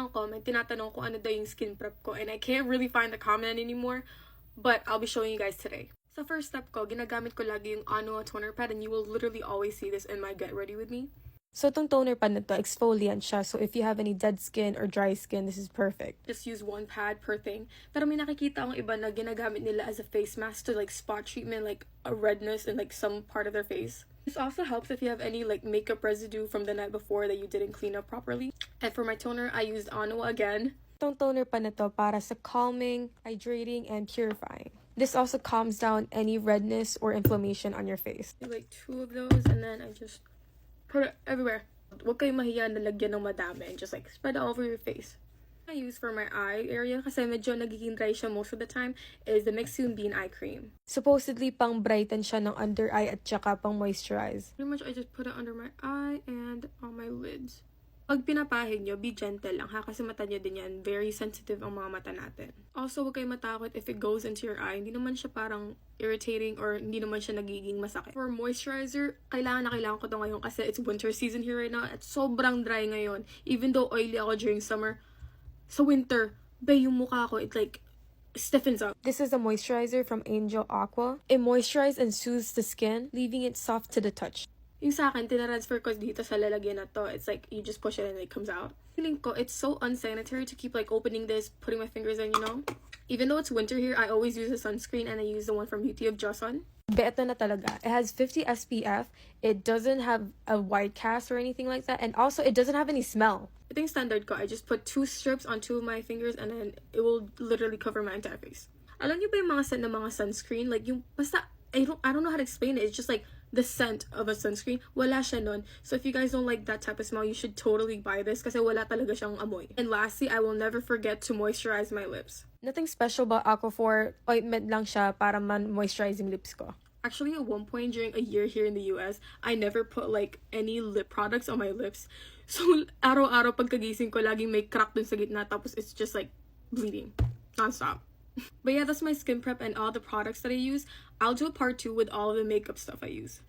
mga comment, tinatanong ko ano daw yung skin prep ko, and I can't really find the comment anymore, but I'll be showing you guys today. So first step ko, ginagamit ko lagi yung Anua toner pad, and you will literally always see this in my Get Ready With Me. So itong toner pad na to, exfoliant siya. So if you have any dead skin or dry skin, this is perfect. Just use one pad per thing. Pero may nakikita akong iba na ginagamit nila as a face mask to like spot treatment, like a redness in like some part of their face. This also helps if you have any like makeup residue from the night before that you didn't clean up properly. And for my toner, I used Anua again. Itong toner pa na to para sa calming, hydrating, and purifying. This also calms down any redness or inflammation on your face. Do like 2 of those, and then I just put it everywhere. Huwag kayong mahiya na lagyan ng madami, and just like spread it all over your face. I use for my eye area kasi medyo nagiging dry siya most of the time is the Mixune Bean Eye Cream. Supposedly pang brighten siya ng under eye at saka pang moisturize. Pretty much I just put it under my eye and on my lids. Pag pinapahid nyo, be gentle lang ha, kasi mata nyo din yan. Very sensitive ang mga mata natin. Also, huwag kayo matakot if it goes into your eye. Hindi naman siya parang irritating or hindi naman siya nagiging masakit. For moisturizer, kailangan ko to ngayon kasi it's winter season here right now at sobrang dry ngayon. Even though oily ako during summer, sa winter, yung mukha ko, it like stiffens up. This is a moisturizer from Angel Aqua. It moisturizes and soothes the skin, leaving it soft to the touch. Yung sa akin, tinaransfer ko dito sa lalagyan na to. It's like, you just push it and it comes out. Feeling ko, it's so unsanitary to keep like opening this, putting my fingers in, you know? Even though it's winter here, I always use a sunscreen and I use the one from Beauty of Joseon. Beto na talaga. It has 50 SPF. It doesn't have a white cast or anything like that. And also, it doesn't have any smell. I think standard ko, I just put 2 strips on 2 of my fingers and then it will literally cover my entire face. Alam niyo ba yung mga scent ng mga sunscreen? Like yung, basta, I don't know how to explain it. It's just like the scent of a sunscreen. Wala siya nun. So if you guys don't like that type of smell, you should totally buy this kasi wala talaga siyang amoy. And lastly, I will never forget to moisturize my lips. Nothing special about Aquaphor. Ointment lang siya para man-moisturize yung lips ko. Actually, at one point during a year here in the US, I never put like any lip products on my lips. So, araw-araw pagkagising ko, laging may crack dun sa gitna, tapos it's just like bleeding non-stop. But yeah, that's my skin prep and all the products that I use. I'll do a part 2 with all of the makeup stuff I use.